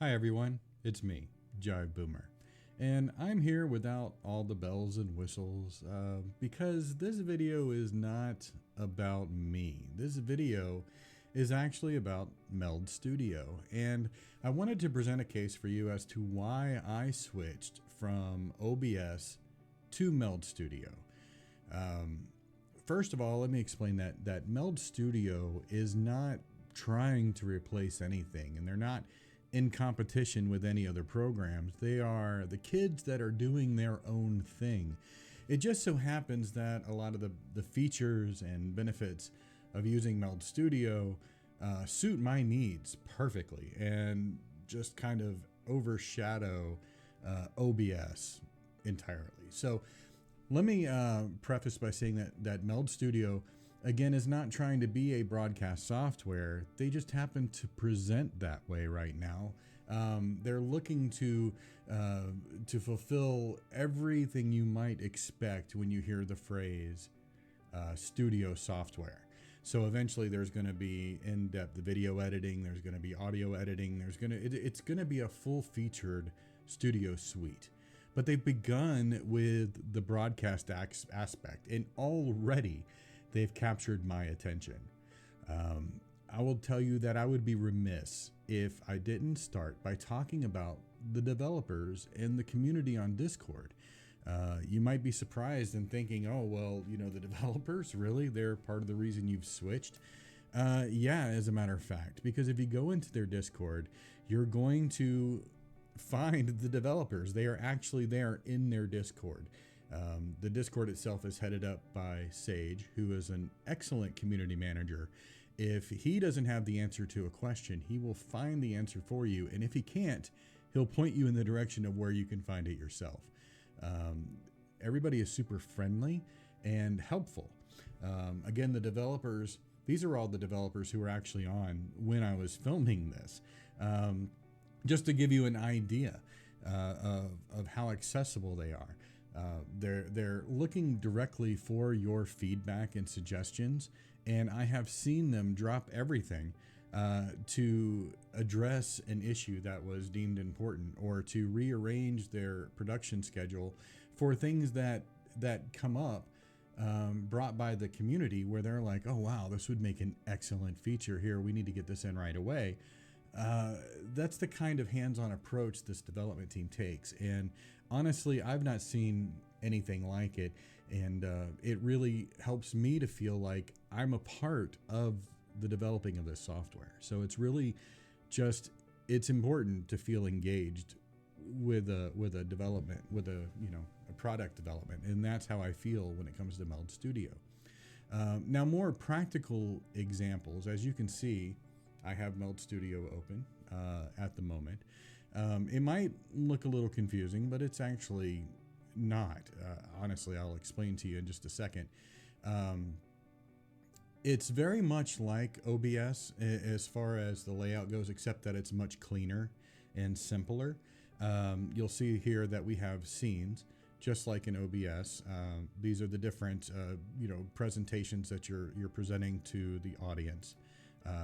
Hi everyone, it's me, Jive Boomer, and I'm here without all the bells and whistles because this video is not about me. This video is actually about Meld Studio, and I wanted to present a case for you as to why I switched from OBS to Meld Studio. First of all, let me explain that Meld Studio is not trying to replace anything, and they're not in competition with any other programs. They are the kids that are doing their own thing. It just so happens that a lot of the features and benefits of using Meld Studio suit my needs perfectly and just kind of overshadow OBS entirely. So let me preface by saying that Meld Studio, again, is not trying to be a broadcast software. They just happen to present that way right now. They're looking to fulfill everything you might expect when you hear the phrase studio software. So eventually there's going to be in-depth video editing, there's going to be audio editing, it's going to be a full-featured studio suite. But they've begun with the broadcast aspect, and already they've captured my attention. I will tell you that I would be remiss if I didn't start by talking about the developers and the community on Discord. You might be surprised and thinking, oh, well, you know, the developers, really? They're part of the reason you've switched? Yeah, as a matter of fact, because if you go into their Discord, you're going to find the developers. They are actually there in their Discord. The Discord itself is headed up by Sage, who is an excellent community manager. If he doesn't have the answer to a question, he will find the answer for you. And if he can't, he'll point you in the direction of where you can find it yourself. Everybody is super friendly and helpful. Again, the developers, these are all the developers who were actually on when I was filming this. Just to give you an idea of how accessible they are. They're looking directly for your feedback and suggestions, and I have seen them drop everything to address an issue that was deemed important, or to rearrange their production schedule for things that come up brought by the community, where they're like, oh wow, this would make an excellent feature here, we need to get this in right away. That's the kind of hands-on approach this development team takes, and honestly, I've not seen anything like it, and it really helps me to feel like I'm a part of the developing of this software. So it's really just, it's important to feel engaged with a development, with a product development, and that's how I feel when it comes to Meld Studio. Now, more practical examples, as you can see, I have Meld Studio open at the moment. It might look a little confusing, but it's actually not. Honestly, I'll explain to you in just a second. It's very much like OBS as far as the layout goes, except that it's much cleaner and simpler. You'll see here that we have scenes, just like in OBS. These are the different presentations that you're presenting to the audience.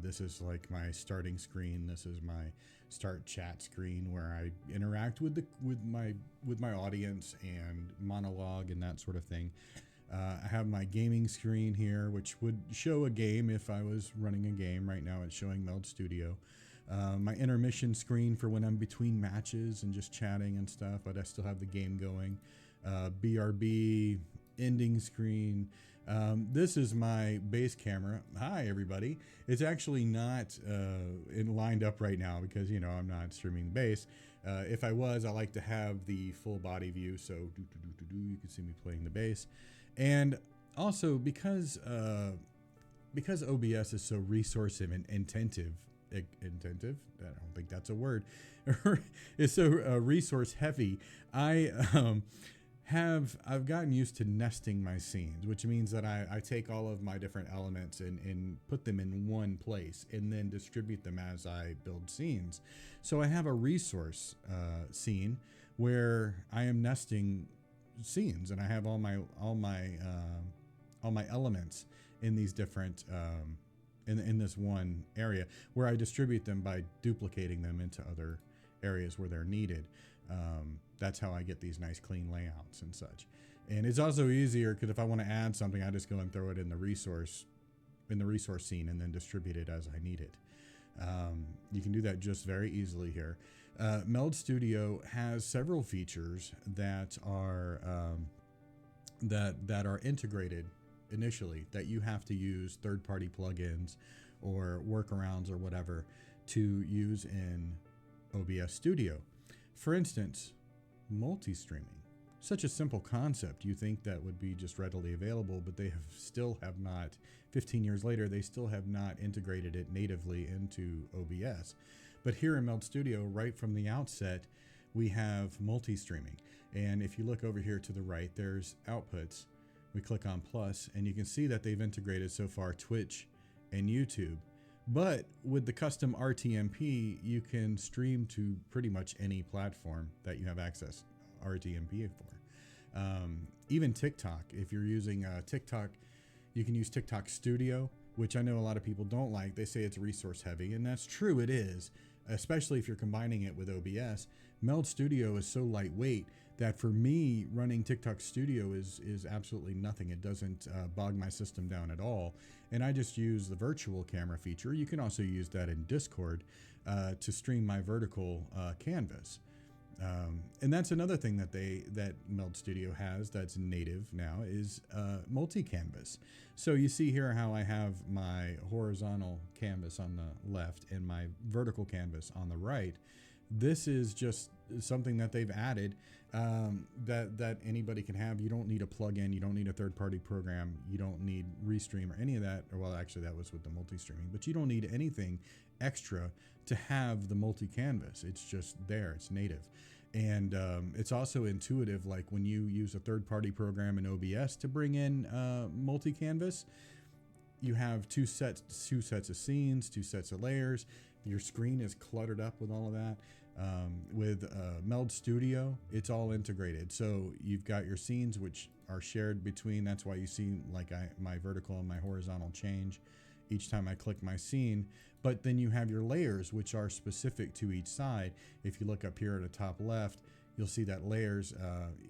This is like my starting screen. This is my start chat screen, where I interact with my audience and monologue and that sort of thing. I have my gaming screen here, which would show a game if I was running a game. Right now it's showing Meld Studio. My intermission screen for when I'm between matches and just chatting and stuff, but I still have the game going. BRB ending screen. This is my base camera. Hi everybody. It's actually not lined up right now because I'm not streaming base. If I was, I like to have the full body view, so you can see me playing the bass. And also because OBS is so resource and intensive, I don't think that's a word. It's so resource heavy. I've gotten used to nesting my scenes, which means that I take all of my different elements and put them in one place and then distribute them as I build scenes. So I have a resource scene where I am nesting scenes, and I have all my elements in these different in this one area, where I distribute them by duplicating them into areas where they're needed. That's how I get these nice clean layouts and such. And it's also easier because if I want to add something, I just go and throw it in the resource scene and then distribute it as I need it. You can do that just very easily here. Meld Studio has several features that are that are integrated initially, that you have to use third-party plugins or workarounds or whatever to use in OBS Studio. For instance, multi-streaming. Such a simple concept. You think that would be just readily available, but they still have not, 15 years later, they still have not integrated it natively into OBS. But here in Meld Studio, right from the outset, we have multi-streaming. And if you look over here to the right, there's outputs. We click on plus, and you can see that they've integrated so far Twitch and YouTube. But with the custom RTMP, you can stream to pretty much any platform that you have access RTMP for. Even TikTok, if you're using TikTok, you can use TikTok Studio, which I know a lot of people don't like. They say it's resource heavy, and that's true, it is, especially if you're combining it with OBS. Meld Studio is so lightweight that for me, running TikTok Studio is absolutely nothing. It doesn't bog my system down at all. And I just use the virtual camera feature. You can also use that in Discord to stream my vertical canvas. And that's another thing that Meld Studio has that's native now is multi-canvas. So you see here how I have my horizontal canvas on the left and my vertical canvas on the right. This is just something that they've added that anybody can have. You don't need a plugin. You don't need a third-party program. You don't need Restream or any of that. Or, well, actually, that was with the multi-streaming. But you don't need anything extra to have the multi-canvas. It's just there. It's native. And it's also intuitive, like when you use a third-party program in OBS to bring in multi-canvas, you have two sets of scenes, two sets of layers. Your screen is cluttered up with all of that. With Meld Studio, it's all integrated. So you've got your scenes, which are shared between. That's why you see like my vertical and my horizontal change each time I click my scene. But then you have your layers, which are specific to each side. If you look up here at the top left, you'll see that layers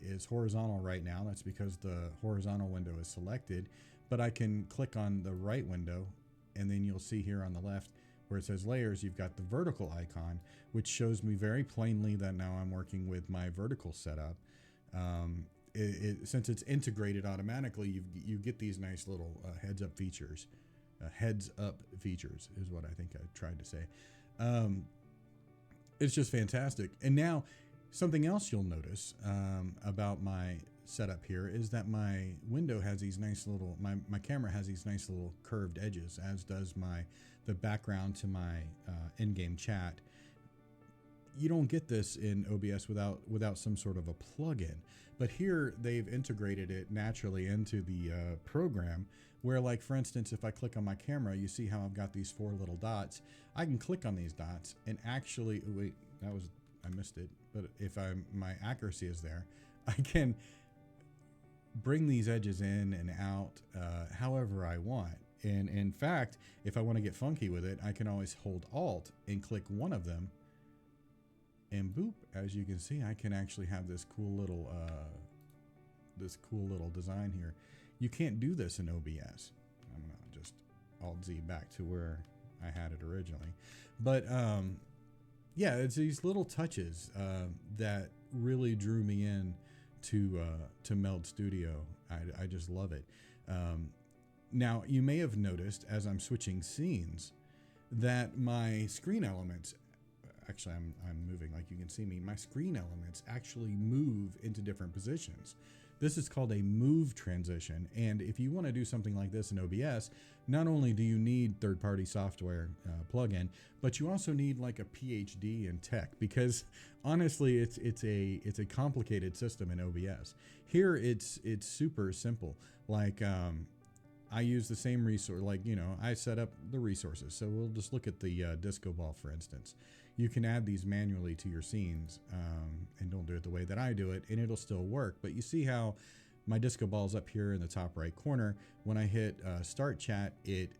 is horizontal right now. That's because the horizontal window is selected. But I can click on the right window, and then you'll see here on the left where it says layers, you've got the vertical icon, which shows me very plainly that now I'm working with my vertical setup. Since it's integrated automatically, you get these nice little heads-up features. Heads-up features is what I think I tried to say. It's just fantastic. And now, something else you'll notice about my setup here is that my window has these nice little, my camera has these nice little curved edges, as does the background to my in-game chat. You don't get this in OBS without some sort of a plugin. But here they've integrated it naturally into the program, where, like, for instance, if I click on my camera, you see how I've got these 4 little dots. I can click on these dots and actually, oh wait, I missed it. But if my accuracy is there, I can bring these edges in and out however I want. And in fact, if I want to get funky with it, I can always hold Alt and click one of them, and boop, as you can see, I can actually have this cool little design here. You can't do this in OBS. I'm gonna just Alt Z back to where I had it originally. But yeah, it's these little touches that really drew me in to Meld Studio. I just love it. Now, you may have noticed as I'm switching scenes that my screen elements, actually I'm moving like you can see me, my screen elements actually move into different positions. This is called a move transition. And if you want to do something like this in OBS, not only do you need third-party software plugin, but you also need like a PhD in tech, because honestly, it's a complicated system in OBS. Here, it's super simple. Like, I use the same resource, like, you know, I set up the resources. So we'll just look at the disco ball, for instance. You can add these manually to your scenes, and don't do it the way that I do it, and it'll still work. But you see how my disco ball's up here in the top right corner. When I hit start chat, it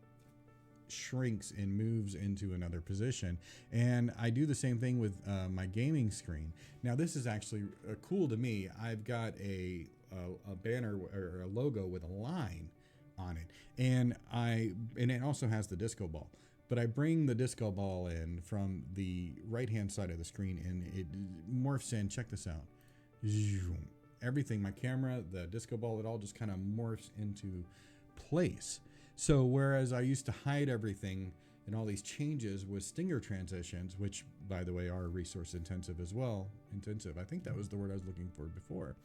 shrinks and moves into another position. And I do the same thing with my gaming screen. Now this is actually cool to me. I've got a banner or a logo with a line on it, and it also has the disco ball. But I bring the disco ball in from the right-hand side of the screen, and it morphs in. Check this out. Everything, my camera, the disco ball, it all just kind of morphs into place. So whereas I used to hide everything and all these changes with stinger transitions, which, by the way, are resource intensive as well. Intensive. I think that was the word I was looking for before.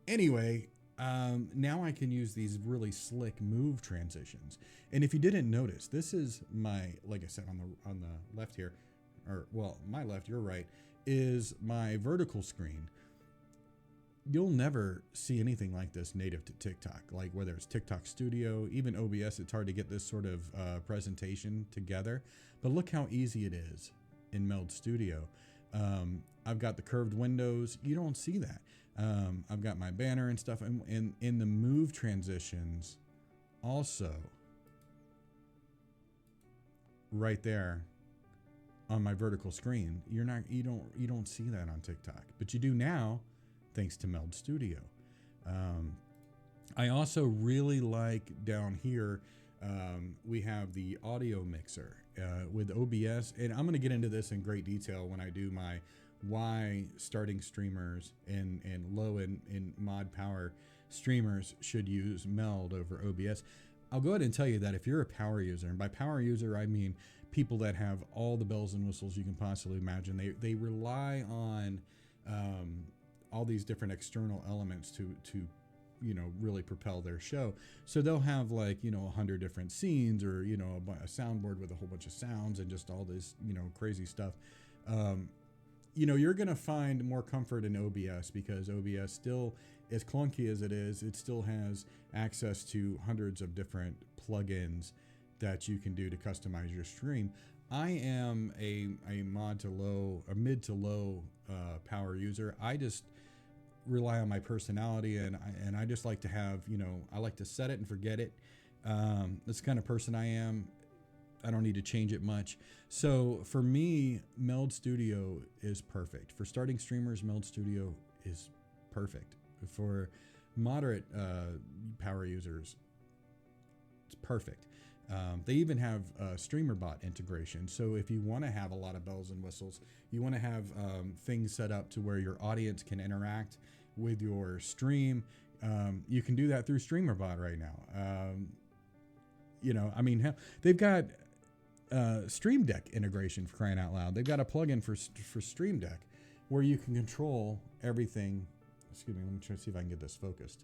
Anyway, now I can use these really slick move transitions. And if you didn't notice, this is my, like I said, on the left here, or well, my left, your right, is my vertical screen. You'll never see anything like this native to TikTok, like whether it's TikTok Studio, even OBS. It's hard to get this sort of presentation together, but look how easy it is in Meld Studio. I've got the curved windows. You don't see that. I've got my banner and stuff, and in the move transitions also right there on my vertical screen. You don't see that on TikTok, but you do now thanks to Meld Studio. I also really like down here, we have the audio mixer with OBS, and I'm going to get into this in great detail when I do my why starting streamers and low and mod power streamers should use Meld over OBS. I'll go ahead and tell you that if you're a power user, and by power user I mean people that have all the bells and whistles you can possibly imagine, they rely on all these different external elements to really propel their show. So they'll have 100 different scenes, or a soundboard with a whole bunch of sounds and just all this crazy stuff. You're going to find more comfort in OBS because OBS, still as clunky as it is, it still has access to hundreds of different plugins that you can do to customize your stream. I am a mid to low power user. I just rely on my personality, and I just like to have, I like to set it and forget it. That's the kind of person I am. I don't need to change it much. So for me, Meld Studio is perfect. For starting streamers, Meld Studio is perfect. For moderate power users, it's perfect. They even have StreamerBot integration. So if you want to have a lot of bells and whistles, you want to have things set up to where your audience can interact with your stream, you can do that through StreamerBot right now. They've got Stream Deck integration, for crying out loud. They've got a plugin for Stream Deck where you can control everything. Excuse me, let me try to see if I can get this focused.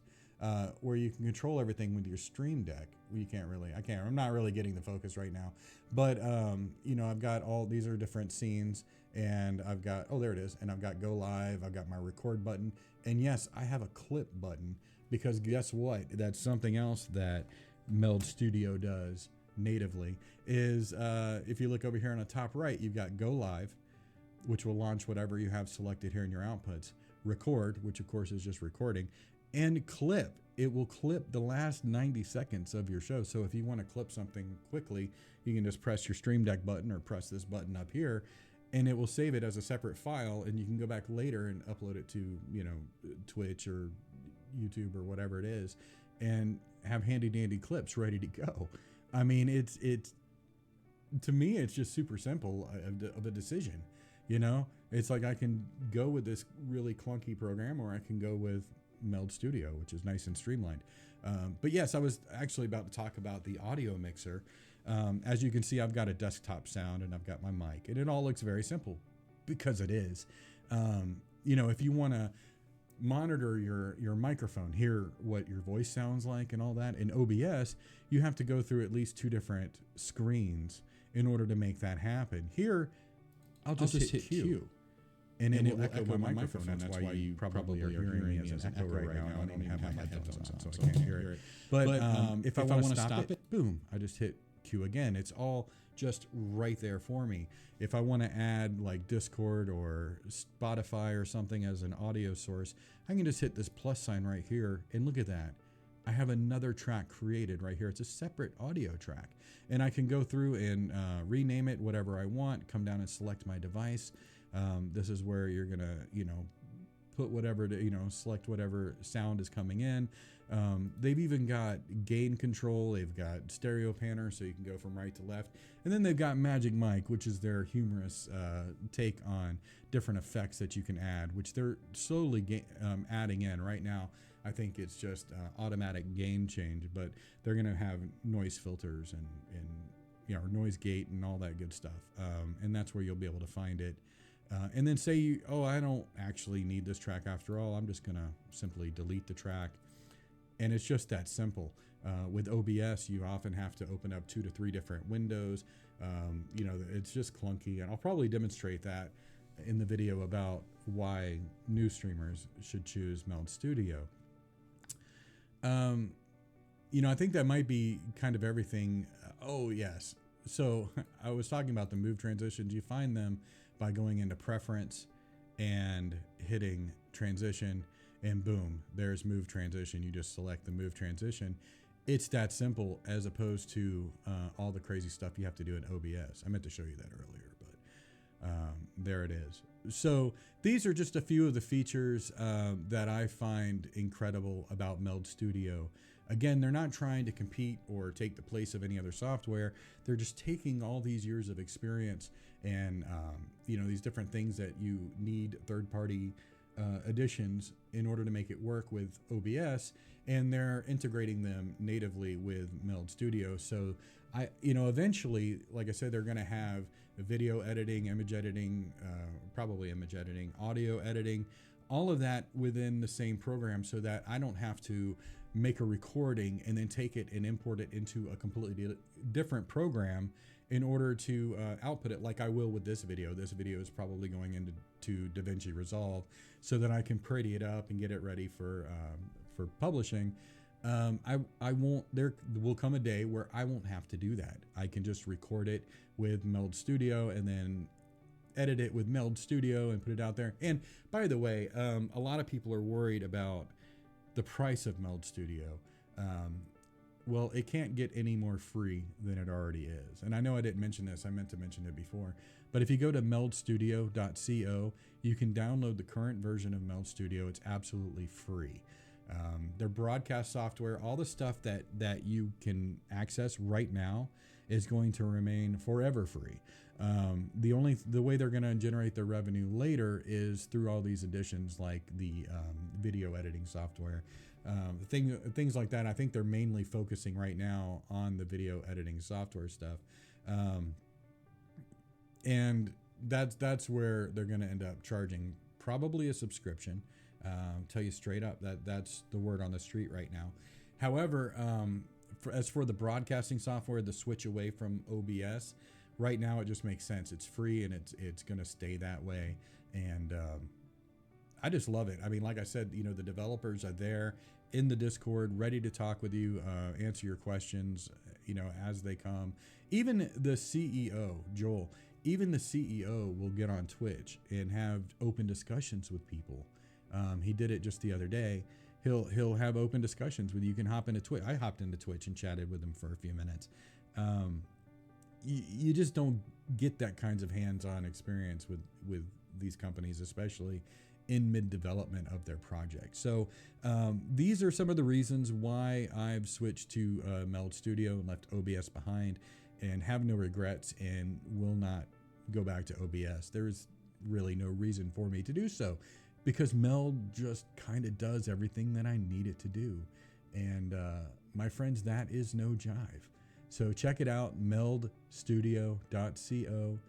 Where you can control everything with your Stream Deck. I'm not really getting the focus right now, but I've got these are different scenes, and I've got, there it is. And I've got go live. I've got my record button. And yes, I have a clip button, because guess what? That's something else that Meld Studio does natively is, if you look over here on the top right, you've got go live, which will launch whatever you have selected here in your outputs, record, which of course is just recording, and clip. It will clip the last 90 seconds of your show. So if you want to clip something quickly, you can just press your Stream Deck button or press this button up here, and it will save it as a separate file, and you can go back later and upload it to, Twitch or YouTube or whatever it is, and have handy dandy clips ready to go. I mean, it's to me, it's just super simple of a decision. It's like I can go with this really clunky program, or I can go with Meld Studio, which is nice and streamlined. But yes, I was actually about to talk about the audio mixer. As you can see, I've got a desktop sound, and I've got my mic, and it all looks very simple because it is. If you want to monitor your microphone, hear what your voice sounds like and all that, in OBS, you have to go through at least 2 different screens in order to make that happen. Here, I'll just hit Q. And it will echo my microphone. That's why you probably are hearing me as an echo right now. I don't even have my headphones on, so I can't hear it. But if I want to stop it, boom, I just hit Q again. It's all just right there for me. If I want to add like Discord or Spotify or something as an audio source, I can just hit this plus sign right here, and look at that. I have another track created right here. It's a separate audio track, and I can go through and rename it whatever I want, come down and select my device. This is where you're gonna, put whatever, select whatever sound is coming in. They've even got gain control. They've got stereo panner, so you can go from right to left. And then they've got Magic Mic, which is their humorous take on different effects that you can add, which they're slowly adding in right now. I think it's just automatic gain change, but they're going to have noise filters and noise gate and all that good stuff. And that's where you'll be able to find it. And then say, I don't actually need this track after all. I'm just going to simply delete the track. And it's just that simple. With OBS, you often have to open up 2 to 3 different windows. It's just clunky. And I'll probably demonstrate that in the video about why new streamers should choose Meld Studio. I think that might be kind of everything. Oh, yes. So I was talking about the move transitions. You find them by going into preference and hitting transition, and boom, there's move transition. You just select the move transition. It's that simple, as opposed to all the crazy stuff you have to do in OBS. I meant to show you that earlier, but there it is. So these are just a few of the features that I find incredible about Meld Studio. Again, they're not trying to compete or take the place of any other software. They're just taking all these years of experience and these different things that you need third-party additions in order to make it work with OBS, and they're integrating them natively with Meld Studio. So eventually, like I said, they're going to have video editing, image editing, probably image editing, audio editing, all of that within the same program, so that I don't have to make a recording and then take it and import it into a completely different program in order to output it, like I will with this video. This video is probably going into DaVinci Resolve so that I can pretty it up and get it ready for publishing. I won't. There will come a day where I won't have to do that. I can just record it with Meld Studio and then edit it with Meld Studio and put it out there. And by the way, a lot of people are worried about the price of Meld Studio. Well, it can't get any more free than it already is. And I know I didn't mention this. I meant to mention it before. But if you go to meldstudio.co, you can download the current version of Meld Studio. It's absolutely free. Their broadcast software, all the stuff that you can access right now is going to remain forever free. The way they're going to generate their revenue later is through all these additions, like the video editing software, things like that. I think they're mainly focusing right now on the video editing software stuff, and that's where they're going to end up charging probably a subscription. Tell you straight up that's the word on the street right now. However, as for the broadcasting software, the switch away from OBS, right now it just makes sense. It's free and it's going to stay that way. And I just love it. I mean, like I said, the developers are there in the Discord, ready to talk with you, answer your questions, as they come. Even the CEO, Joel, even the CEO will get on Twitch and have open discussions with people. He did it just the other day. He'll have open discussions with you. You can hop into Twitch. I hopped into Twitch and chatted with him for a few minutes. You just don't get that kinds of hands-on experience with these companies, especially in mid-development of their project. So these are some of the reasons why I've switched to Meld Studio and left OBS behind, and have no regrets and will not go back to OBS. There is really no reason for me to do so, because Meld just kind of does everything that I need it to do. And my friends, that is no jive. So check it out, meldstudio.co.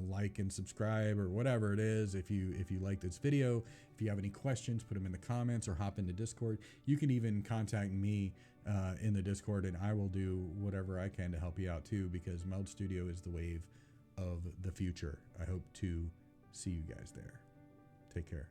Like and subscribe or whatever it is. If you like this video, if you have any questions, put them in the comments or hop into Discord. You can even contact me in the Discord, and I will do whatever I can to help you out too, because Meld Studio is the wave of the future. I hope to see you guys there. Take care.